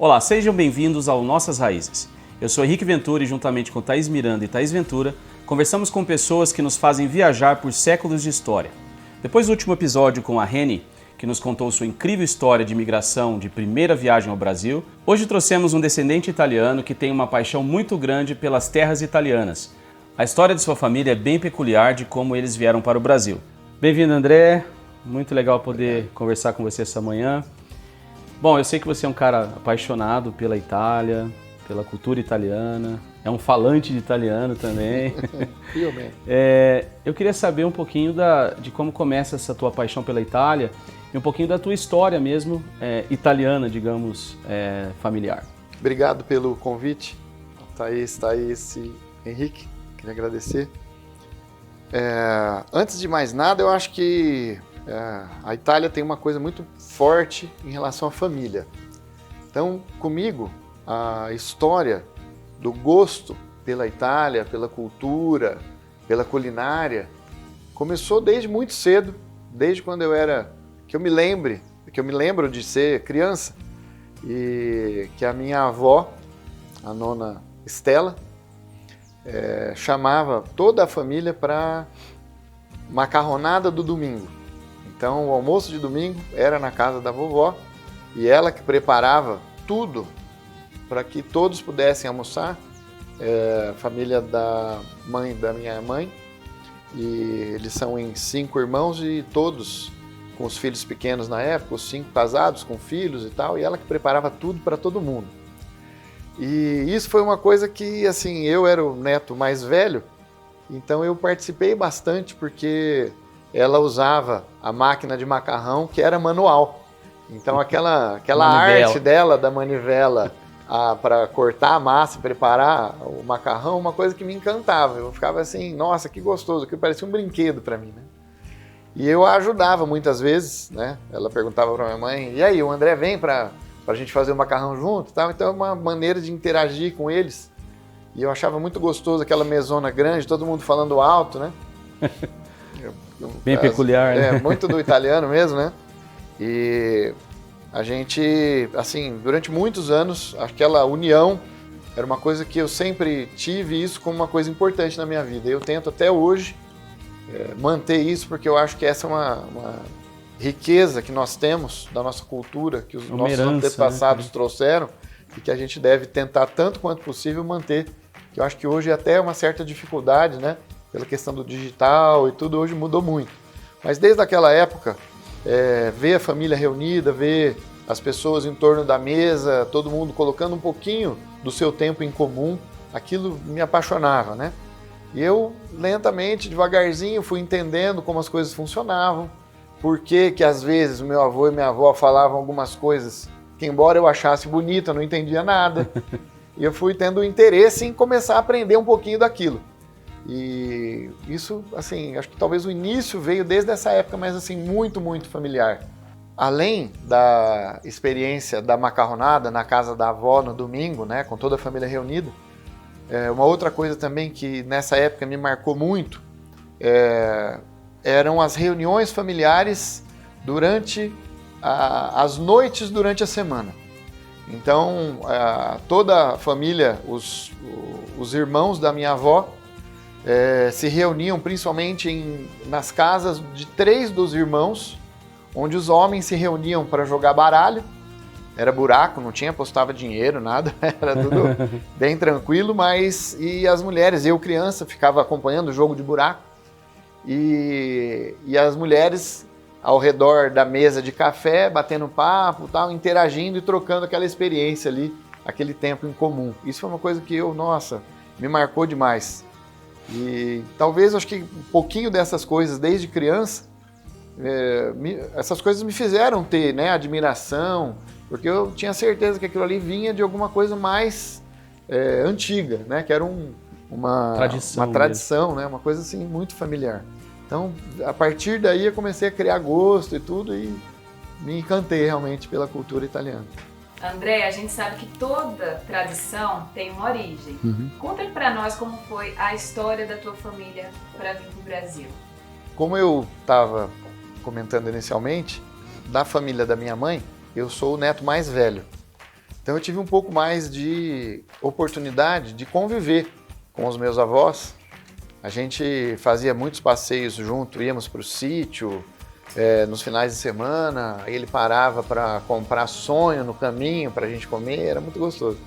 Olá, sejam bem-vindos ao Nossas Raízes. Eu sou Henrique Ventura e juntamente com Thaís Miranda e Thaís Ventura, conversamos com pessoas que nos fazem viajar por séculos de história. Depois do último episódio com a Reni, que nos contou sua incrível história de imigração de primeira viagem ao Brasil, hoje trouxemos um descendente italiano que tem uma paixão muito grande pelas terras italianas. A história de sua família é bem peculiar de como eles vieram para o Brasil. Bem-vindo, André. Muito legal poder conversar com você essa manhã. Bom, eu sei que você é um cara apaixonado pela Itália, pela cultura italiana, é um falante de italiano também. Eu queria saber um pouquinho de como começa essa tua paixão pela Itália e um pouquinho da tua história mesmo, italiana, digamos, familiar. Obrigado pelo convite, Thaís e Henrique, queria agradecer. Antes de mais nada, eu acho que a Itália tem uma coisa muito forte em relação à família. Então, comigo, a história do gosto pela Itália, pela cultura, pela culinária, começou desde muito cedo, desde quando que eu me lembro de ser criança, e que a minha avó, a nona Estela, chamava toda a família para macarronada do domingo. Então, o almoço de domingo era na casa da vovó e ela que preparava tudo para que todos pudessem almoçar. Família da minha mãe, e eles são em 5 irmãos e todos com os filhos pequenos na época, os 5 casados com filhos e tal, e ela que preparava tudo para todo mundo. E isso foi uma coisa que, assim, eu era o neto mais velho, então eu participei bastante porque ela usava a máquina de macarrão que era manual. Então aquela arte dela, da manivela, para cortar a massa e preparar o macarrão, uma coisa que me encantava. Eu ficava assim, nossa, que gostoso, que parecia um brinquedo para mim, né? E eu a ajudava muitas vezes, né? Ela perguntava para minha mãe, e aí, o André vem para a gente fazer o macarrão junto e tal? Então é uma maneira de interagir com eles. E eu achava muito gostoso aquela mesona grande, todo mundo falando alto, né? Bem peculiar, né? Muito do italiano mesmo, né? E a gente, assim, durante muitos anos, aquela união era uma coisa que eu sempre tive isso como uma coisa importante na minha vida. Eu tento até hoje manter isso, porque eu acho que essa é uma riqueza que nós temos da nossa cultura, que os nossos antepassados, né, trouxeram, e que a gente deve tentar, tanto quanto possível, manter. Que eu acho que hoje é até uma certa dificuldade, né? Pela questão do digital e tudo, hoje mudou muito. Mas desde aquela época, ver a família reunida, ver as pessoas em torno da mesa, todo mundo colocando um pouquinho do seu tempo em comum, aquilo me apaixonava, né? E eu, lentamente, devagarzinho, fui entendendo como as coisas funcionavam, por que às vezes o meu avô e minha avó falavam algumas coisas que, embora eu achasse bonita, eu não entendia nada. E eu fui tendo interesse em começar a aprender um pouquinho daquilo. E isso, assim, acho que talvez o início veio desde essa época, mas assim, muito, muito familiar. Além da experiência da macarronada na casa da avó no domingo, né, com toda a família reunida, uma outra coisa também que nessa época me marcou muito eram as reuniões familiares durante as noites durante a semana. Então, toda a família, os irmãos da minha avó, se reuniam principalmente nas casas de 3 dos irmãos, onde os homens se reuniam para jogar baralho. Era buraco, não tinha, apostava dinheiro, nada, era tudo bem tranquilo, e as mulheres, eu criança, ficava acompanhando o jogo de buraco, e as mulheres ao redor da mesa de café, batendo papo, tal, interagindo e trocando aquela experiência ali, aquele tempo em comum. Isso foi uma coisa que me marcou demais. E talvez, acho que um pouquinho dessas coisas desde criança, essas coisas me fizeram ter, né, admiração, porque eu tinha certeza que aquilo ali vinha de alguma coisa mais antiga, né, que era uma tradição, né, uma coisa assim muito familiar. Então, a partir daí eu comecei a criar gosto e tudo, e me encantei realmente pela cultura italiana. André, a gente sabe que toda tradição tem uma origem. Conta para nós como foi a história da tua família para vir para o Brasil. Como eu estava comentando inicialmente, da família da minha mãe, eu sou o neto mais velho. Então eu tive um pouco mais de oportunidade de conviver com os meus avós. A gente fazia muitos passeios junto, íamos para o sítio, nos finais de semana, aí ele parava para comprar sonho no caminho para a gente comer, era muito gostoso.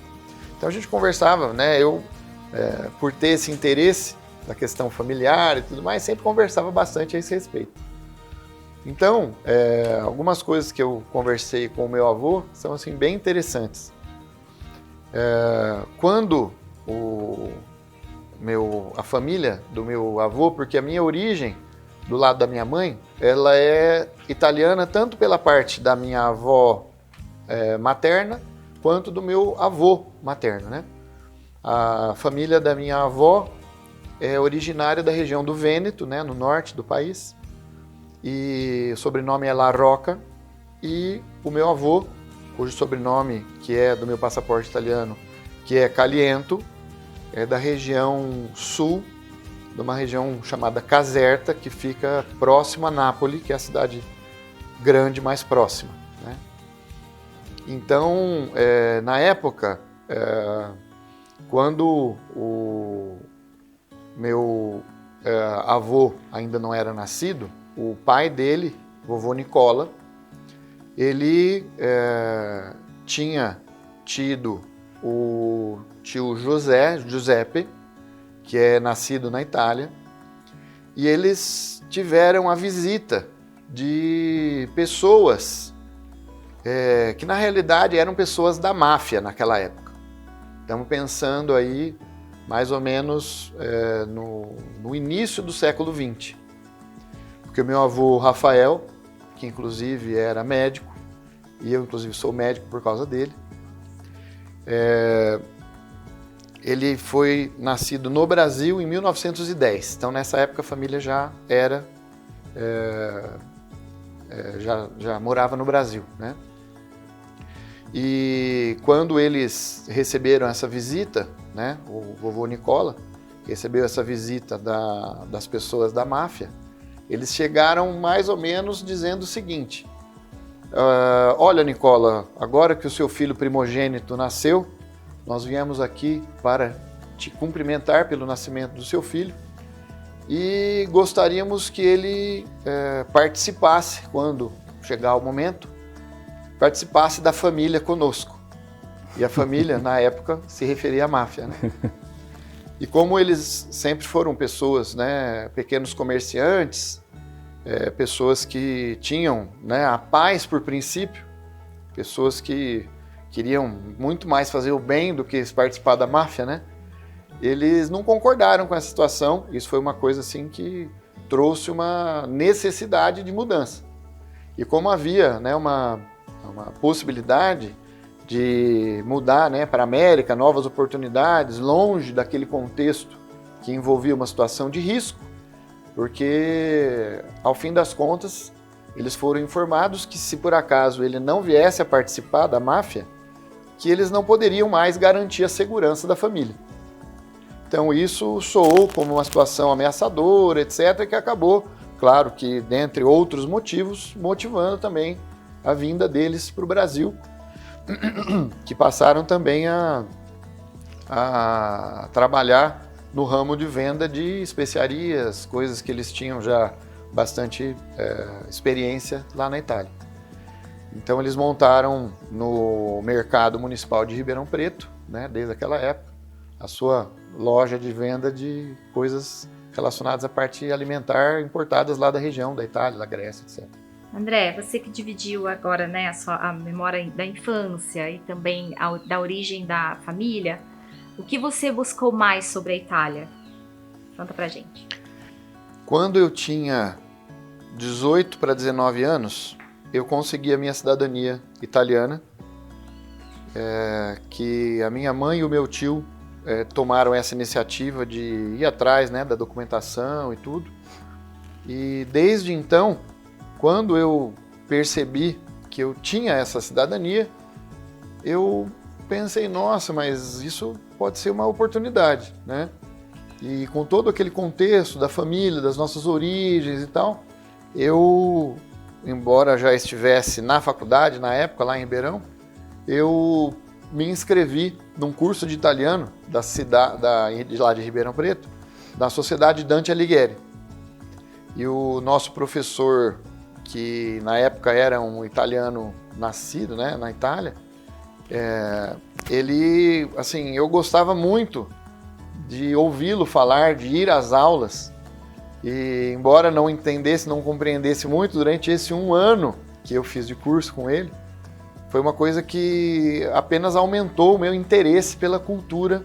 Então a gente conversava, né? Eu, por ter esse interesse da questão familiar e tudo mais, sempre conversava bastante a esse respeito. Então, algumas coisas que eu conversei com o meu avô são assim, bem interessantes. Quando a família do meu avô, porque a minha origem do lado da minha mãe, ela é italiana tanto pela parte da minha avó materna, quanto do meu avô materno, né? A família da minha avó é originária da região do Vêneto, né, no norte do país, e o sobrenome é La Rocca, e o meu avô, cujo sobrenome, que é do meu passaporte italiano, que é Caliento, é da região sul, de uma região chamada Caserta, que fica próximo a Nápoles, que é a cidade grande mais próxima, né? Então, na época, quando o meu avô ainda não era nascido, o pai dele, vovô Nicola, ele tinha tido o tio Giuseppe, que é nascido na Itália, e eles tiveram a visita de pessoas que na realidade eram pessoas da máfia naquela época. Estamos pensando aí mais ou menos no início do século XX, porque o meu avô Rafael, que inclusive era médico, e eu inclusive sou médico por causa dele, ele foi nascido no Brasil em 1910. Então, nessa época, a família já era já morava no Brasil, né? E quando eles receberam essa visita, né, o vovô Nicola recebeu essa visita das pessoas da máfia, eles chegaram mais ou menos dizendo o seguinte: olha, Nicola, agora que o seu filho primogênito nasceu, nós viemos aqui para te cumprimentar pelo nascimento do seu filho e gostaríamos que ele participasse, quando chegar o momento, participasse da família conosco. E a família, na época, se referia à máfia, né? E como eles sempre foram pessoas, né, pequenos comerciantes, pessoas que tinham, né, a paz por princípio, pessoas que queriam muito mais fazer o bem do que participar da máfia, né? Eles não concordaram com essa situação. Isso foi uma coisa assim que trouxe uma necessidade de mudança. E como havia, né, uma possibilidade de mudar, né, para a América, novas oportunidades, longe daquele contexto que envolvia uma situação de risco, porque, ao fim das contas, eles foram informados que, se por acaso ele não viesse a participar da máfia, que eles não poderiam mais garantir a segurança da família. Então isso soou como uma situação ameaçadora, etc., que acabou, claro que dentre outros motivos, motivando também a vinda deles para o Brasil, que passaram também a trabalhar no ramo de venda de especiarias, coisas que eles tinham já bastante experiência lá na Itália. Então eles montaram no mercado municipal de Ribeirão Preto, né, desde aquela época, a sua loja de venda de coisas relacionadas à parte alimentar importadas lá da região, da Itália, da Grécia, etc. André, você que dividiu agora, né, a memória da infância e também da origem da família, o que você buscou mais sobre a Itália? Conta pra gente. Quando eu tinha 18 para 19 anos, eu consegui a minha cidadania italiana, que a minha mãe e o meu tio tomaram essa iniciativa de ir atrás, né, da documentação e tudo. E desde então, quando eu percebi que eu tinha essa cidadania, eu pensei, nossa, mas isso pode ser uma oportunidade, né? E com todo aquele contexto da família, das nossas origens e tal, eu, embora já estivesse na faculdade, na época, lá em Ribeirão, eu me inscrevi num curso de italiano lá de Ribeirão Preto, da Sociedade Dante Alighieri. E o nosso professor, que na época era um italiano nascido, né, na Itália, ele, assim, eu gostava muito de ouvi-lo falar, de ir às aulas, e embora não entendesse, não compreendesse muito, durante esse 1 ano que eu fiz de curso com ele, foi uma coisa que apenas aumentou o meu interesse pela cultura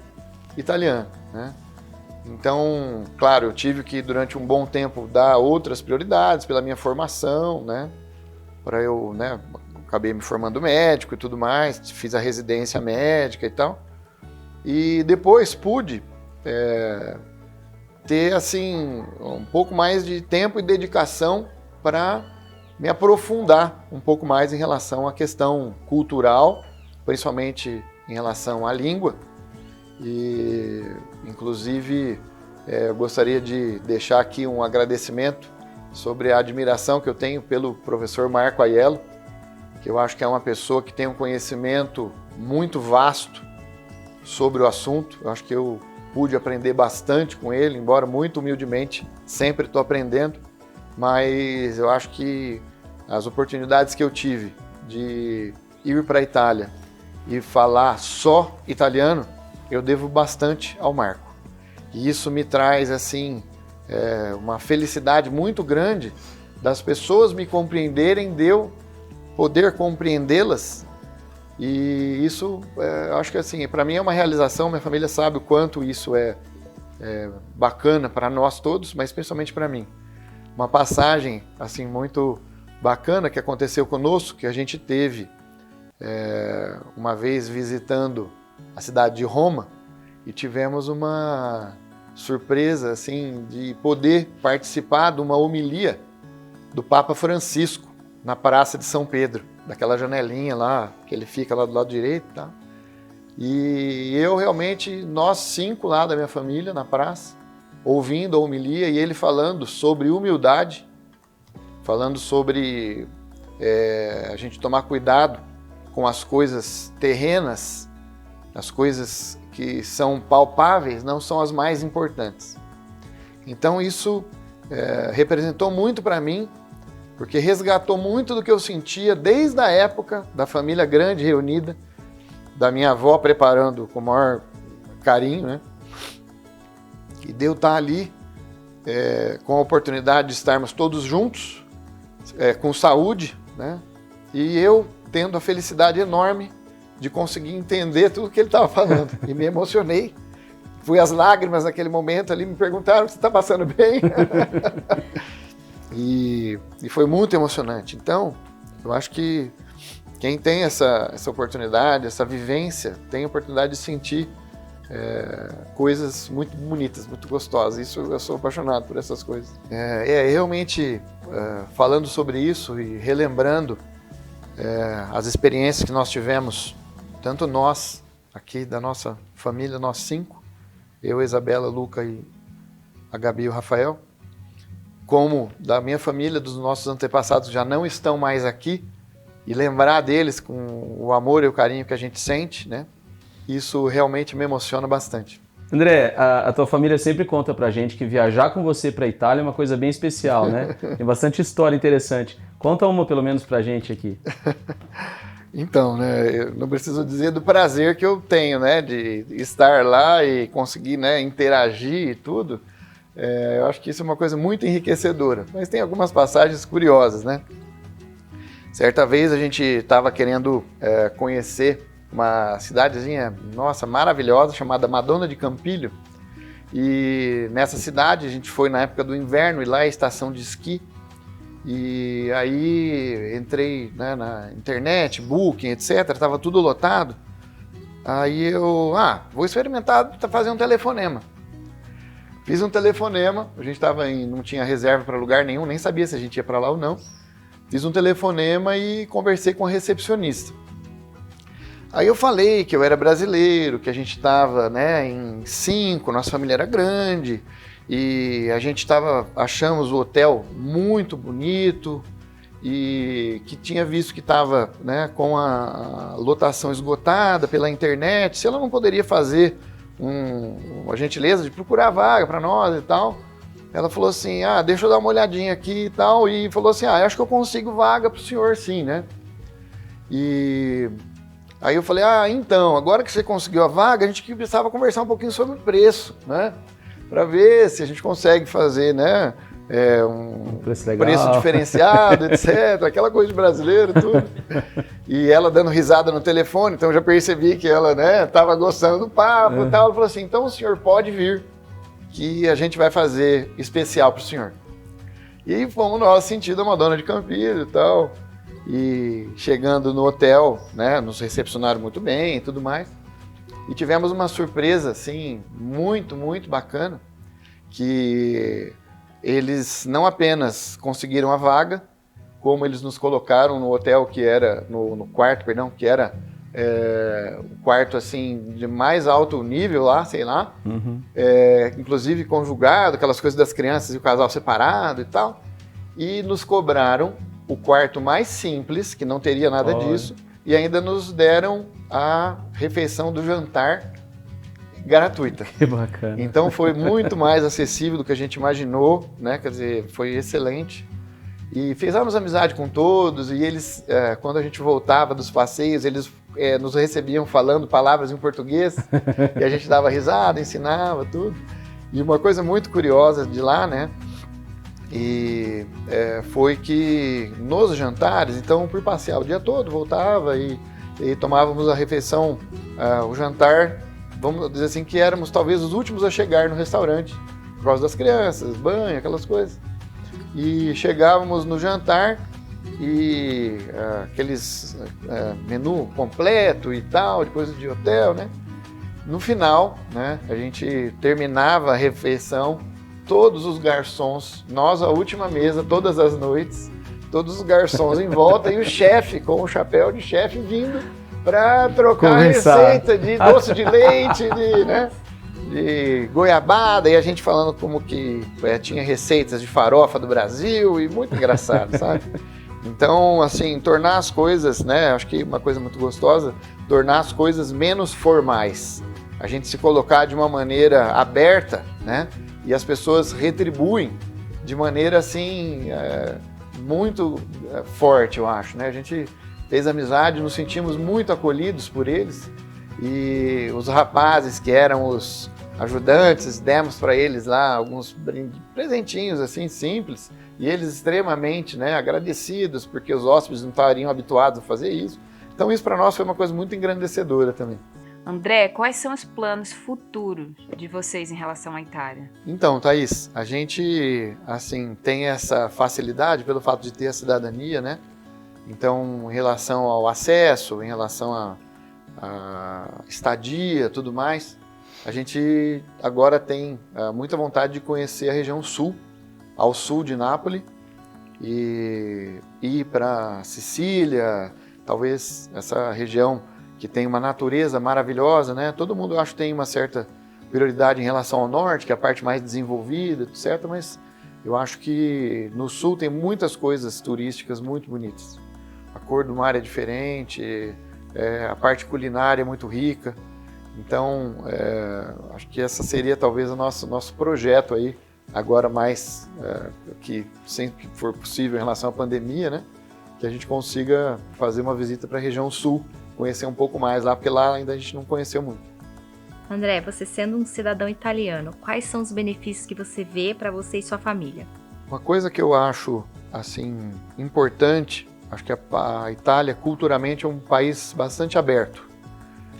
italiana, né? Então, claro, eu tive que, durante um bom tempo, dar outras prioridades pela minha formação, né? Para eu, né, acabei me formando médico e tudo mais, fiz a residência médica e tal. E depois pude ter, assim, um pouco mais de tempo e dedicação para me aprofundar um pouco mais em relação à questão cultural, principalmente em relação à língua. E, inclusive, eu gostaria de deixar aqui um agradecimento sobre a admiração que eu tenho pelo professor Marco Aiello, que eu acho que é uma pessoa que tem um conhecimento muito vasto sobre o assunto. Eu acho que eu pude aprender bastante com ele, embora muito humildemente, sempre estou aprendendo, mas eu acho que as oportunidades que eu tive de ir para a Itália e falar só italiano, eu devo bastante ao Marco. E isso me traz, assim, uma felicidade muito grande das pessoas me compreenderem, de eu poder compreendê-las. E isso, acho que, assim, para mim é uma realização. Minha família sabe o quanto isso é bacana para nós todos, mas principalmente para mim. Uma passagem, assim, muito bacana que aconteceu conosco, que a gente teve uma vez visitando a cidade de Roma, e tivemos uma surpresa, assim, de poder participar de uma homilia do Papa Francisco na Praça de São Pedro, daquela janelinha lá, que ele fica lá do lado direito, tá? E eu realmente, nós 5 lá da minha família na praça, ouvindo a homilia e ele falando sobre humildade, falando sobre a gente tomar cuidado com as coisas terrenas, as coisas que são palpáveis não são as mais importantes. Então isso representou muito para mim, porque resgatou muito do que eu sentia desde a época da família grande reunida, da minha avó preparando com o maior carinho, né? E de eu estar ali com a oportunidade de estarmos todos juntos, com saúde, né? E eu tendo a felicidade enorme de conseguir entender tudo que ele estava falando. E me emocionei. Fui às lágrimas naquele momento ali, me perguntaram se está passando bem. E foi muito emocionante. Então, eu acho que quem tem essa oportunidade, essa vivência, tem a oportunidade de sentir coisas muito bonitas, muito gostosas. Isso, eu sou apaixonado por essas coisas. Realmente, falando sobre isso e relembrando as experiências que nós tivemos, tanto nós, aqui da nossa família, nós 5, eu, a Isabela, Luca e a Gabi e o Rafael, como da minha família, dos nossos antepassados que já não estão mais aqui, e lembrar deles com o amor e o carinho que a gente sente, né? Isso realmente me emociona bastante. André, a tua família sempre conta pra gente que viajar com você pra Itália é uma coisa bem especial, né? Tem bastante história interessante. Conta uma, pelo menos, pra gente aqui. Então, né, eu não preciso dizer do prazer que eu tenho, né, de estar lá e conseguir, né, interagir e tudo. Eu acho que isso é uma coisa muito enriquecedora. Mas tem algumas passagens curiosas, né? Certa vez a gente estava querendo conhecer uma cidadezinha, nossa, maravilhosa, chamada Madonna de Campilho. E nessa cidade a gente foi na época do inverno e lá é estação de esqui. E aí entrei, né, na internet, Booking, etc, estava tudo lotado. Aí eu, vou experimentar fazer um telefonema. Fiz um telefonema, a gente não tinha reserva para lugar nenhum, nem sabia se a gente ia para lá ou não. Fiz um telefonema e conversei com a recepcionista. Aí eu falei que eu era brasileiro, que a gente estava, né, em 5, nossa família era grande, e a gente achamos o hotel muito bonito, e que tinha visto que estava, né, com a lotação esgotada pela internet, se ela não poderia fazer uma gentileza de procurar vaga para nós e tal. Ela falou assim, deixa eu dar uma olhadinha aqui e tal, e falou assim, acho que eu consigo vaga para o senhor sim, né? E aí eu falei, então, agora que você conseguiu a vaga, a gente precisava conversar um pouquinho sobre o preço, né? Para ver se a gente consegue fazer, né, um preço diferenciado, etc. Aquela coisa de brasileiro, tudo. E ela dando risada no telefone, então eu já percebi que ela, né, estava gostando do papo e tal. Ela falou assim, então o senhor pode vir, que a gente vai fazer especial para o senhor. E fomos nós sentindo a Madonna de Campinas e tal. E chegando no hotel, né, nos recepcionaram muito bem e tudo mais. E tivemos uma surpresa, assim, muito, muito bacana, que eles não apenas conseguiram a vaga, como eles nos colocaram no hotel que era, no quarto, perdão, que era um quarto, assim, de mais alto nível lá, sei lá, inclusive conjugado, aquelas coisas das crianças e o casal separado e tal, e nos cobraram o quarto mais simples, que não teria nada disso, e ainda nos deram a refeição do jantar gratuita. Que bacana. Então foi muito mais acessível do que a gente imaginou, né? Quer dizer, foi excelente. E fizemos amizade com todos, e eles, quando a gente voltava dos passeios, eles nos recebiam falando palavras em português, e a gente dava risada, ensinava tudo. E uma coisa muito curiosa de lá, né? E foi que nos jantares, então por passear o dia todo, voltava e tomávamos a refeição, o jantar, vamos dizer assim, que éramos talvez os últimos a chegar no restaurante, por causa das crianças, banho, aquelas coisas. E chegávamos no jantar e aqueles menu completo e tal, de coisa de hotel, né? No final, né, a gente terminava a refeição, todos os garçons, nós a última mesa, todas as noites, todos os garçons em volta e o chefe com o chapéu de chefe vindo para trocar a receita de doce de leite, de goiabada, e a gente falando como que tinha receitas de farofa do Brasil, e muito engraçado, sabe? Então, assim, tornar as coisas, né, acho que uma coisa muito gostosa, tornar as coisas menos formais. A gente se colocar de uma maneira aberta, né? E as pessoas retribuem de maneira, assim, muito forte, eu acho, né? A gente fez amizade, nos sentimos muito acolhidos por eles, e os rapazes que eram os ajudantes, demos para eles lá alguns presentinhos, assim, simples, e eles extremamente, né, agradecidos, porque os hóspedes não estariam habituados a fazer isso. Então isso para nós foi uma coisa muito engrandecedora também. André, quais são os planos futuros de vocês em relação à Itália? Então, Thaís, a gente, assim, tem essa facilidade pelo fato de ter a cidadania, né? Então, em relação ao acesso, em relação à estadia, tudo mais, a gente agora tem muita vontade de conhecer a região sul, ao sul de Nápoles, e ir para Sicília, talvez essa região que tem uma natureza maravilhosa, né? Todo mundo, eu acho, tem uma certa prioridade em relação ao norte, que é a parte mais desenvolvida, etc. Mas eu acho que no sul tem muitas coisas turísticas muito bonitas. A cor do mar é diferente, a parte culinária é muito rica. Então, acho que essa seria talvez o nosso projeto aí, agora mais que sempre que for possível em relação à pandemia, né? Que a gente consiga fazer uma visita para a região sul, conhecer um pouco mais lá, porque lá ainda a gente não conheceu muito. André, você sendo um cidadão italiano, quais são os benefícios que você vê para você e sua família? Uma coisa que eu acho, assim, importante, acho que a Itália culturalmente é um país bastante aberto.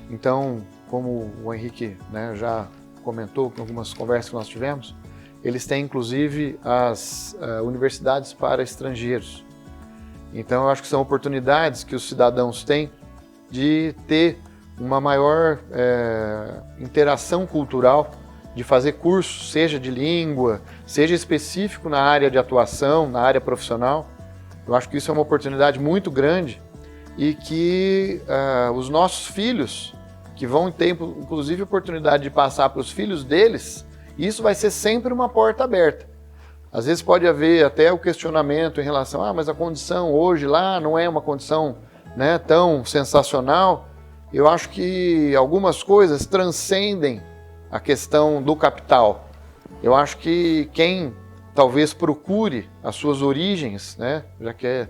Então, como o Henrique, né, já comentou em algumas conversas que nós tivemos, eles têm inclusive as universidades para estrangeiros. Então, eu acho que são oportunidades que os cidadãos têm de ter uma maior interação cultural, de fazer cursos, seja de língua, seja específico na área de atuação, na área profissional. Eu acho que isso é uma oportunidade muito grande e que os nossos filhos, que vão ter inclusive a oportunidade de passar para os filhos deles, isso vai ser sempre uma porta aberta. Às vezes pode haver até o questionamento em relação, mas a condição hoje lá não é uma condição, né, tão sensacional. Eu acho que algumas coisas transcendem a questão do capital. Eu acho que quem talvez procure as suas origens, né, já que é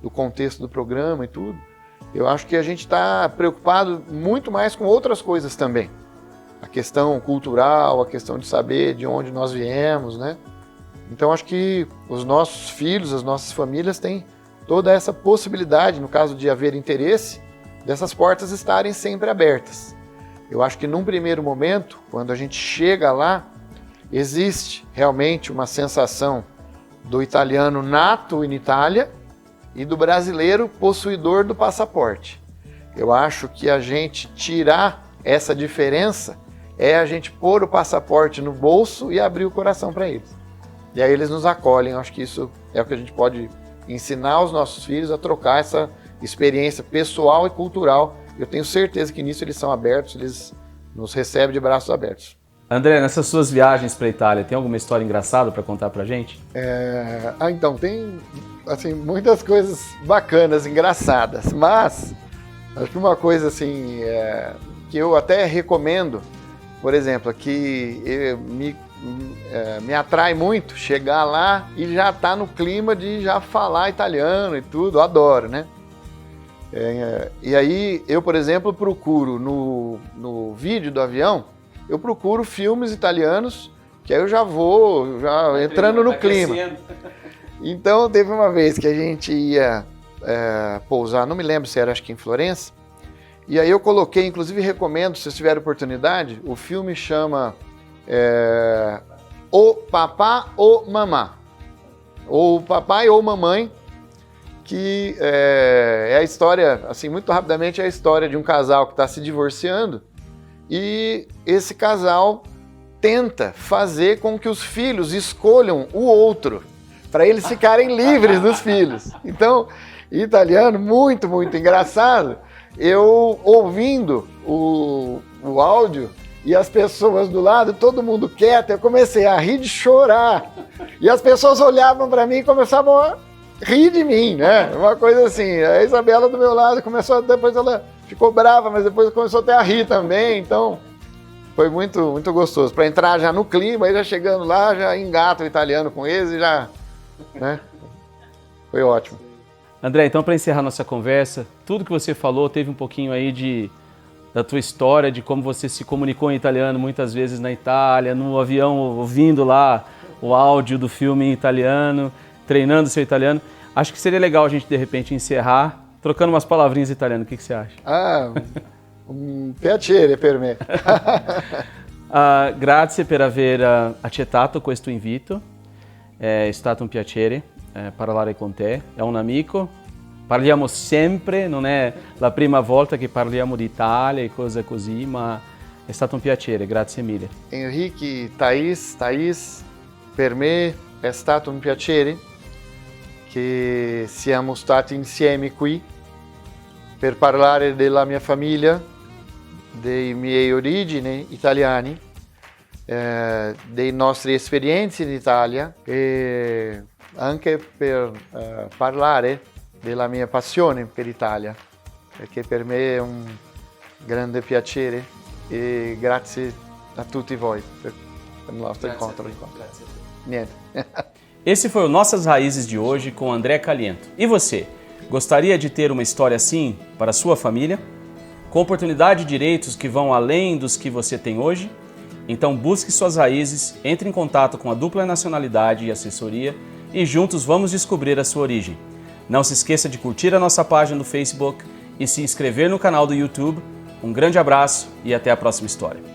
do contexto do programa e tudo, eu acho que a gente está preocupado muito mais com outras coisas também. A questão cultural, a questão de saber de onde nós viemos, né? Então acho que os nossos filhos, as nossas famílias têm toda essa possibilidade, no caso de haver interesse, dessas portas estarem sempre abertas. Eu acho que num primeiro momento, quando a gente chega lá, existe realmente uma sensação do italiano nato em Itália e do brasileiro possuidor do passaporte. Eu acho que a gente tirar essa diferença é a gente pôr o passaporte no bolso e abrir o coração para eles. E aí eles nos acolhem. Eu acho que isso é o que a gente pode ensinar os nossos filhos a trocar essa experiência pessoal e cultural. Eu tenho certeza que nisso eles são abertos, eles nos recebem de braços abertos. André, nessas suas viagens para a Itália, tem alguma história engraçada para contar para a gente? Então, tem assim, muitas coisas bacanas, engraçadas, mas acho que uma coisa assim, que eu até recomendo, por exemplo, que me atrai muito chegar lá e já estar no clima de já falar italiano e tudo, eu adoro, né? E aí eu, por exemplo, procuro no vídeo do avião, eu procuro filmes italianos, que aí eu já vou entrando no clima. Então teve uma vez que a gente ia pousar, não me lembro se era, acho que em Florença, e aí eu coloquei, inclusive recomendo, se vocês tiverem oportunidade, o filme chama O Papá ou Mamá, ou o papai ou mamãe, que é a história, assim, muito rapidamente, é a história de um casal que está se divorciando e esse casal tenta fazer com que os filhos escolham o outro, para eles ficarem livres dos filhos. Então, em italiano, muito, muito engraçado, eu ouvindo o áudio e as pessoas do lado, todo mundo quieto, eu comecei a rir de chorar. E as pessoas olhavam para mim e começavam a rir de mim, né? Uma coisa assim, a Isabela do meu lado começou, depois ela ficou brava, mas depois começou até a rir também, então foi muito, muito gostoso. Para entrar já no clima, aí já chegando lá, já engata o italiano com eles e já, né? Foi ótimo. André, então para encerrar nossa conversa, tudo que você falou teve um pouquinho aí da tua história, de como você se comunicou em italiano muitas vezes na Itália, no avião, ouvindo lá o áudio do filme em italiano, treinando seu italiano. Acho que seria legal a gente, de repente, encerrar trocando umas palavrinhas em italiano. O que você acha? Un piacere per me. Grazie per aver accettato questo invito. È stato un piacere parlare con te. È un amico. Parliamo sempre, non è la prima volta che parliamo di Italia e cose così, ma è stato un piacere. Grazie mille. Henrique, Thaís, per me è stato un piacere che siamo stati insieme qui per parlare della mia famiglia, dei miei origini italiani, dei nostri esperienze in Italia e anche per parlare della mia passione per l'Italia, perché per me è un grande piacere e grazie a tutti voi per il nostro incontro. Grazie a te. Niente. Esse foi o Nossas Raízes de hoje com André Caliento. E você, gostaria de ter uma história assim para a sua família? Com oportunidade e direitos que vão além dos que você tem hoje? Então busque suas raízes, entre em contato com a Dupla Nacionalidade e Assessoria e juntos vamos descobrir a sua origem. Não se esqueça de curtir a nossa página no Facebook e se inscrever no canal do YouTube. Um grande abraço e até a próxima história.